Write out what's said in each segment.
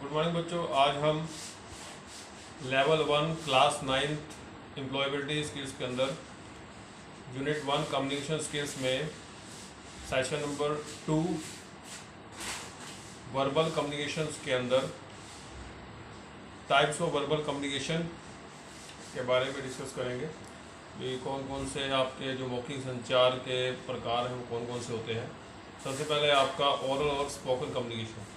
Good morning बच्चों। आज हम level 1 class 9th employability skills के अंदर यूनिट 1 कम्युनिकेशन स्किल्स में सेशन नंबर 2 वर्बल कम्युनिकेशंस के अंदर टाइप्स ऑफ वर्बल कम्युनिकेशन के बारे में डिस्कस करेंगे। ये कौन कौन से आपके जो मौखिक संचार के प्रकार हैं वो कौन कौन से होते हैं। सबसे पहले आपका ओरल और spoken communication.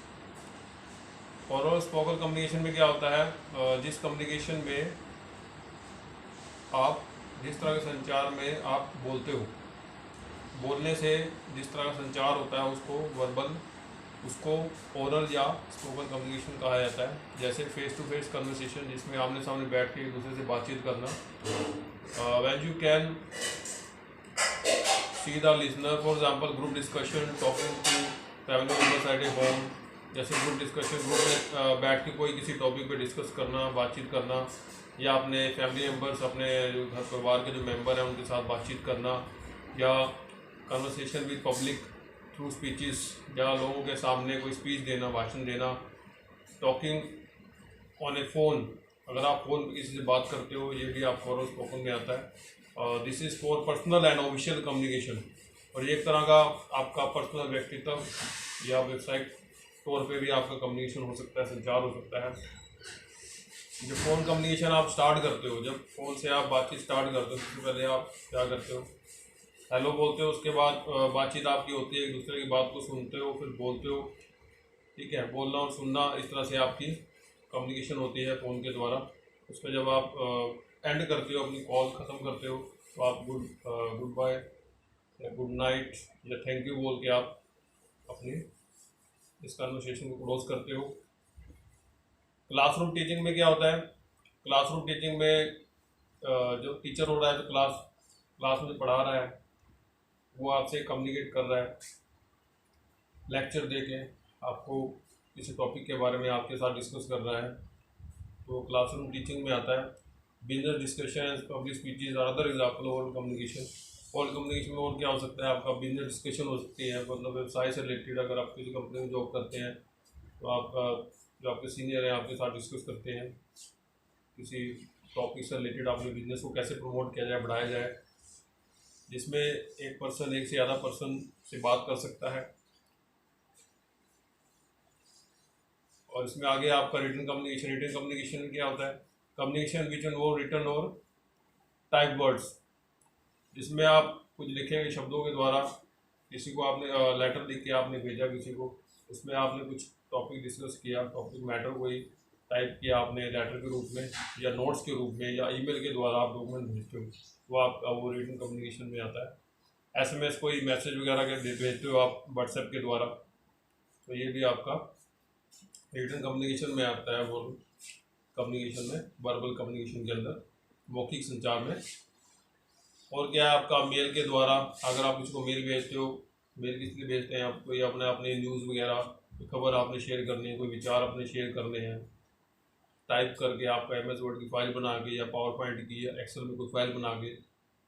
Oral spoken communication में क्या होता है, जिस कम्युनिकेशन में आप जिस तरह के संचार में आप बोलते हो, बोलने से जिस तरह का संचार होता है उसको ओरल या स्पोकन कम्युनिकेशन कहा जाता है। जैसे फेस टू फेस कन्वर्सेशन, जिसमें आमने सामने बैठ के एक दूसरे से बातचीत करना। When you can see the listener, for example group discussion, talking to family members at a home. जैसे ग्रुप डिस्कशन, ग्रुप में बैठ के कोई किसी टॉपिक पे डिस्कस करना, बातचीत करना, या अपने फैमिली मेम्बर्स, अपने घर परिवार के जो मेंबर हैं उनके साथ बातचीत करना, या conversation with public through speeches, या लोगों के सामने कोई स्पीच देना, भाषण देना। टॉकिंग ऑन ए फ़ोन, अगर आप फ़ोन पर किसी से बात करते हो, ये भी आपको ओरल स्पोकन में आता है। This is for personal and official communication, और ये एक तरह का आपका पर्सनल व्यक्तित्व या वेबसाइट तौर पे भी आपका कम्युनिकेशन हो सकता है, संचार हो सकता है। जब फ़ोन कम्युनिकेशन आप स्टार्ट करते हो, जब फ़ोन से आप बातचीत स्टार्ट करते हो, सबसे पहले आप क्या करते हो, हेलो बोलते हो। उसके बाद बातचीत आपकी होती है, एक दूसरे की बात को सुनते हो, फिर बोलते हो। ठीक है, बोलना और सुनना, इस तरह से आपकी कम्युनिकेशन होती है फ़ोन के द्वारा। उसमें जब आप एंड करते हो, अपनी कॉल ख़त्म करते हो, तो आप गुड बाय या गुड नाइट या थैंक यू बोल के आप अपनी इस कन्वर्सेशन को क्लोज करते हो। क्लासरूम टीचिंग में क्या होता है, क्लासरूम टीचिंग में जो टीचर हो रहा है, जो क्लास में पढ़ा रहा है, वो आपसे कम्युनिकेट कर रहा है, लेक्चर दे के आपको किसी टॉपिक के बारे में आपके साथ डिस्कस कर रहा है, तो क्लासरूम टीचिंग में आता है। Business discussion, public speeches are other example of communication. और कम्युनिकेशन में और क्या हो सकता है, आपका बिजनेस डिस्कशन हो सकती है, मतलब व्यवसाय से रिलेटेड। अगर आप किसी कंपनी में जॉब करते हैं तो आपका जो आपके सीनियर हैं आपके साथ डिस्कस करते हैं किसी टॉपिक से रिलेटेड, आपने बिजनेस को कैसे प्रमोट किया जाए, बढ़ाया जाए, जिसमें एक पर्सन एक से ज़्यादा पर्सन से बात कर सकता है। और इसमें आगे आपका रिटन कम्युनिकेशन। रिटन कम्युनिकेशन में क्या होता है, कम्युनिकेशन विच इन्वॉल्व रिटन और टाइप वर्ड्स, जिसमें आप कुछ लिखे गए शब्दों के द्वारा किसी को आपने लेटर लिख के आपने भेजा किसी को, उसमें आपने कुछ टॉपिक डिस्कस किया, टॉपिक मैटर कोई टाइप किया आपने लेटर के रूप में या नोट्स के रूप में या ईमेल के द्वारा आप डॉक्यूमेंट भेजते हो, वो आपका वो रिटन कम्युनिकेशन में आता है। एसएमएस, कोई मैसेज वगैरह के भेजते हो आप व्हाट्सएप के द्वारा, तो ये भी आपका रिटन कम्युनिकेशन में आता है। वो कम्युनिकेशन में, वर्बल कम्युनिकेशन के अंदर, मौखिक संचार में। और क्या है आपका मेल के द्वारा, अगर आप किसी को मेल भेजते हो, मेल किस लिए भेजते हैं आप, कोई अपने न्यूज़ वगैरह, कोई खबर आपने शेयर करनी है, कोई विचार अपने शेयर करने हैं, टाइप करके आपका MS वर्ड की फाइल बना के या पावर पॉइंट की या एक्सेल में कोई फाइल बना के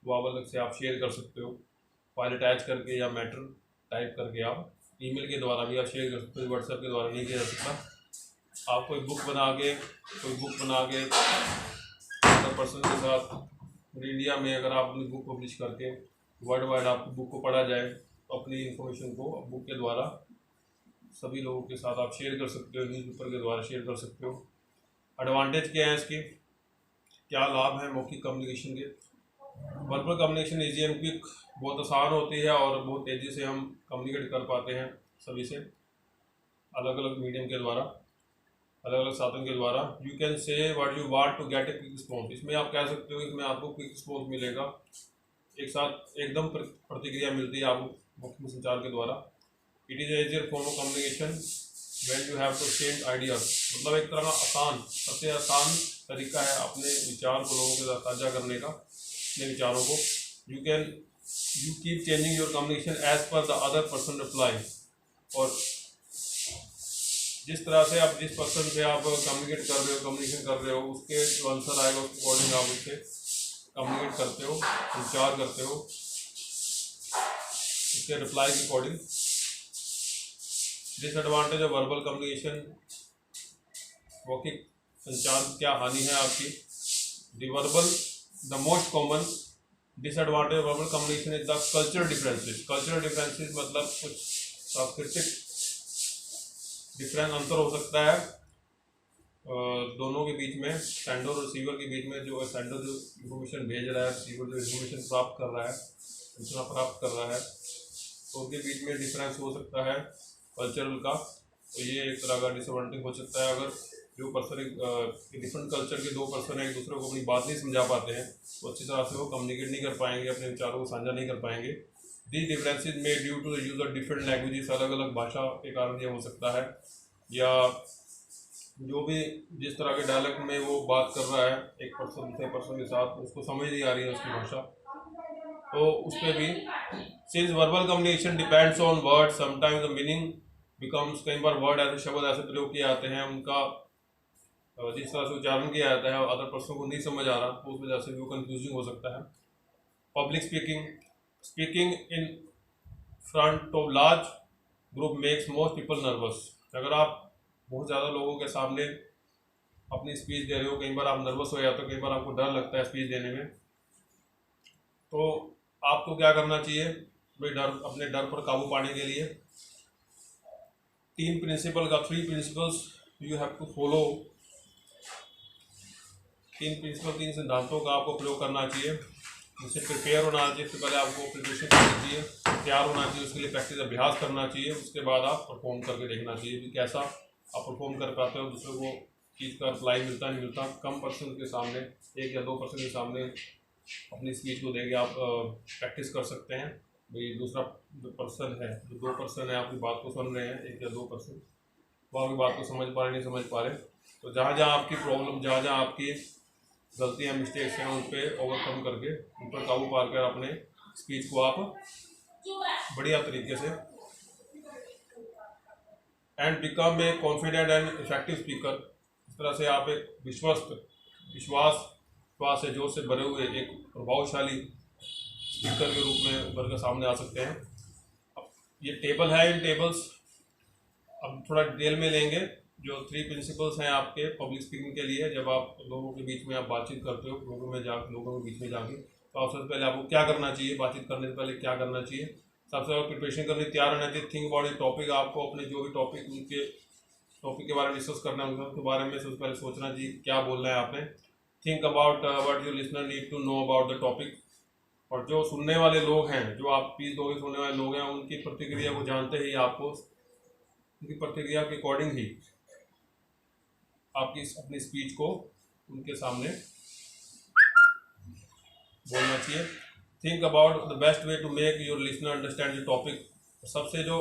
वो आप अलग से आप शेयर कर सकते हो, फाइल अटैच करके या मैटर टाइप करके आप ईमेल के द्वारा भी आप शेयर कर सकते हो। व्हाट्सएप के द्वारा नहीं किया जा सकता। आप कोई बुक बना के पर्सन के साथ इंडिया में अगर आप अपनी बुक पब्लिश करके वर्ल्ड वाइड आपकी बुक को पढ़ा जाए, तो अपनी इन्फॉर्मेशन को बुक के द्वारा सभी लोगों के साथ आप शेयर कर सकते हो, न्यूज़पेपर के द्वारा शेयर कर सकते हो। एडवांटेज क्या है इसके, क्या लाभ है मौखिक कम्युनिकेशन के। Verbal communication easy and quick, बहुत आसान होती है और बहुत तेज़ी से हम कम्युनिकेट कर पाते हैं सभी से, अलग अलग मीडियम के द्वारा, अलग अलग साधन के द्वारा। You can say what you want to get a quick response, इसमें आप कह सकते हो इसमें आपको क्विक रिस्पॉन्स मिलेगा, एक साथ एकदम प्रतिक्रिया मिलती है आपको मौखिक संचार के द्वारा। It is easier form of communication when you have to exchange ideas, मतलब एक तरह का आसान, सबसे आसान तरीका है अपने विचार को लोगों के साथ साझा करने का, अपने विचारों को। You keep changing your communication as per the other person reply, और जिस तरह से आप जिस पर्सन से आप कम्युनिकेट कर रहे हो, कम्युनिकेशन कर रहे हो, उसके जो आंसर आएगा उसके अकॉर्डिंग आप उससे कम्युनिकेट करते हो, संचार करते हो, उसके रिप्लाई के according. Disadvantage of verbal communication, मौखिक संचार क्या हानि है आपकी। The most common disadvantage verbal communication is the cultural differences. Cultural differences मतलब कुछ सांस्कृतिक डिफरेंस, अंतर हो सकता है दोनों के बीच में, सेंडर और रिसीवर के बीच में। जो सेंडर जो इन्फॉर्मेशन भेज रहा है, रिसीवर जो इन्फॉर्मेशन प्राप्त कर रहा है, सूचना प्राप्त कर रहा है, तो उनके बीच में डिफरेंस हो सकता है कल्चरल का। तो ये एक तरह का डिसएडवांटेज हो सकता है। अगर जो पर्सन डिफरेंट कल्चर के दो पर्सन एक दूसरे को अपनी बात नहीं समझा पाते हैं तो अच्छी तरह से वो कम्युनिकेट नहीं कर पाएंगे, अपने विचारों को साझा नहीं कर पाएंगे। दिस डिफरेंसेस में due to the use of different languages, अलग अलग भाषा के कारण ये हो सकता है, या जो भी जिस तरह के डायलेक्ट में वो बात कर रहा है एक पर्सन दूसरे पर्सन के साथ, उसको समझ नहीं आ रही है उसकी भाषा, तो उस पर भी। Since verbal communication depends on word, sometimes the meaning becomes, कई बार वर्ड ऐसे शब्द ऐसे प्रयोग किए जाते हैं, उनका जिस तरह से उच्चारण किया जाता है अदर पर्सन को नहीं समझ आ रहा, तो उस वजह से भी वो कंफ्यूजिंग हो सकता है। Public speaking, speaking in front of large group makes most people nervous. अगर आप बहुत ज़्यादा लोगों के सामने अपनी स्पीच दे रहे हो, कई बार आप नर्वस हो जाते हो, कई बार आपको डर लगता है स्पीच देने में, तो आपको क्या करना चाहिए भाई, अपने डर पर काबू पाने के लिए three principles you have to follow. तीन सिद्धांतों का आपको प्रयोग करना चाहिए। जिससे प्रिपेयर होना चाहिए, इससे पहले आपको प्रिपरेशन करनी चाहिए, तैयार होना चाहिए, उसके लिए प्रैक्टिस अभ्यास करना चाहिए, उसके बाद आप परफॉर्म करके देखना चाहिए कि कैसा आप परफॉर्म कर पाते हो, दूसरों को चीज़ का रिप्लाई मिलता नहीं मिलता। कम पर्सन के सामने, 1 या 2 पर्सन के सामने अपनी स्पीच को देके आप प्रैक्टिस कर सकते हैं। भाई दूसरा जो पर्सन है, जो 2 पर्सन है आपकी बात को सुन रहे हैं, 1 या 2 पर्सन, वो आपकी बात को समझ पा रहे नहीं समझ पा रहे, तो जहाँ जहाँ आपकी प्रॉब्लम, जहाँ जहाँ आपकी गलतियाँ मिस्टेक्स हैं, उन पर ओवरकम करके, उन पर काबू पा कर अपने स्पीच को आप बढ़िया तरीके से and become a confident and effective speaker. इस तरह से आप एक विश्वास से जोश से भरे हुए एक प्रभावशाली स्पीकर के रूप में उभर कर सामने आ सकते हैं। अब ये टेबल है, इन टेबल्स अब थोड़ा डिटेल में लेंगे। जो 3 प्रिंसिपल्स हैं आपके पब्लिक स्पीकिंग के लिए, जब आप लोगों के बीच में आप बातचीत करते हो, लोगों के बीच में जाके, तो सबसे पहले आपको क्या करना चाहिए, बातचीत करने से पहले क्या करना चाहिए। सबसे पहले प्रिपरेशन करने तैयार रहना चाहिए। थिंक अबाउट द टॉपिक, आपको अपने जो भी टॉपिक, उनके टॉपिक के बारे में डिस्कस करना है, उनके बारे में सबसे पहले सोचना चाहिए क्या बोलना है आपने। Think about what your listener need to know about the topic. और जो सुनने वाले लोग हैं, जो आप स्पीच दोगे सुनने वाले लोग हैं, उनकी प्रतिक्रिया को जानते ही आपको उनकी प्रतिक्रिया के अकॉर्डिंग ही आपकी अपनी स्पीच को उनके सामने बोलना चाहिए। Think about the best way to make your listener understand the topic. सबसे जो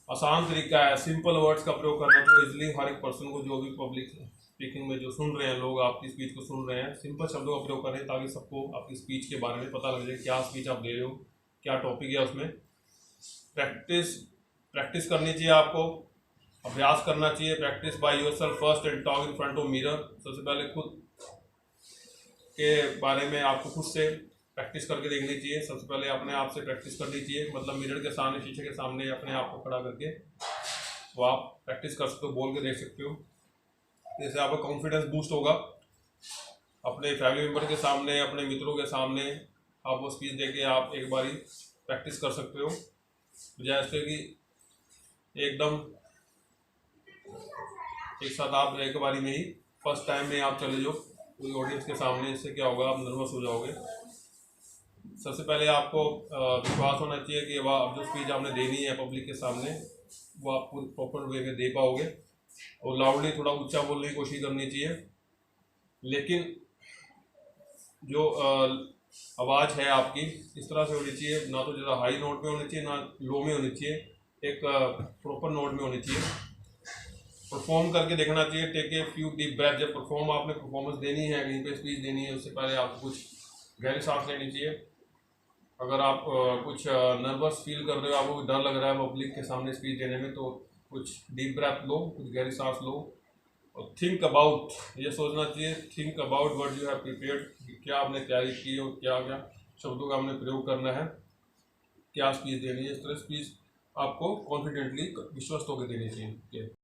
आसान तरीका है सिंपल वर्ड्स का प्रयोग करना, जो इजीली हर एक पर्सन को, जो भी पब्लिक स्पीकिंग में जो सुन रहे हैं लोग, आपकी स्पीच को सुन रहे हैं, सिंपल शब्दों का प्रयोग करें ताकि सबको आपकी स्पीच के बारे में पता लग जाए क्या स्पीच आप दे रहे हो, क्या टॉपिक है उसमें। प्रैक्टिस करनी चाहिए, आपको अभ्यास करना चाहिए। Practice by yourself first and talk in front of mirror. सबसे पहले खुद के बारे में आपको खुद से प्रैक्टिस करके देखनी चाहिए। सबसे पहले अपने आप से प्रैक्टिस करनी चाहिए, मतलब मिरर के सामने, शीशे के सामने अपने आप को खड़ा करके वो आप प्रैक्टिस कर सकते हो, बोल के देख सकते हो। जैसे आपका कॉन्फिडेंस बूस्ट होगा। अपने फैमिली मेम्बर के सामने, अपने मित्रों के सामने आप वो स्पीच दे के आप एक बारी प्रैक्टिस कर सकते हो, जैसे कि एकदम एक साथ आप एक बारी में ही फर्स्ट टाइम में आप चले जाओ पूरी ऑडियंस के सामने। इससे क्या होगा, आप नर्वस हो जाओगे। सबसे पहले आपको विश्वास होना चाहिए कि वह अब जो स्पीच आपने देनी है पब्लिक के सामने, वो आप पूरी प्रॉपर वे में दे पाओगे। और लाउडली थोड़ा ऊंचा बोलने की कोशिश करनी चाहिए, लेकिन जो आवाज़ है आपकी इस तरह से होनी चाहिए, ना तो ज़्यादा हाई नोट में होनी चाहिए, ना लो में होनी चाहिए, एक प्रॉपर नोट में होनी चाहिए। परफॉर्म करके देखना चाहिए। Take a few deep breath. जब आपने परफॉर्मेंस देनी है, कहीं पे स्पीच देनी है, उससे पहले आपको कुछ गहरी सांस लेनी चाहिए। अगर आप कुछ नर्वस फील कर रहे हो, आपको डर लग रहा है पब्लिक के सामने स्पीच देने में, तो कुछ डीप ब्रेथ लो, कुछ गहरी सांस लो और थिंक अबाउट, ये सोचना चाहिए, think about what you have prepared, क्या आपने तैयारी की और क्या क्या शब्दों का आपने प्रयोग करना है, क्या स्पीच देनी है। इस तरह स्पीच आपको कॉन्फिडेंटली विश्वस्त होकर देनी चाहिए।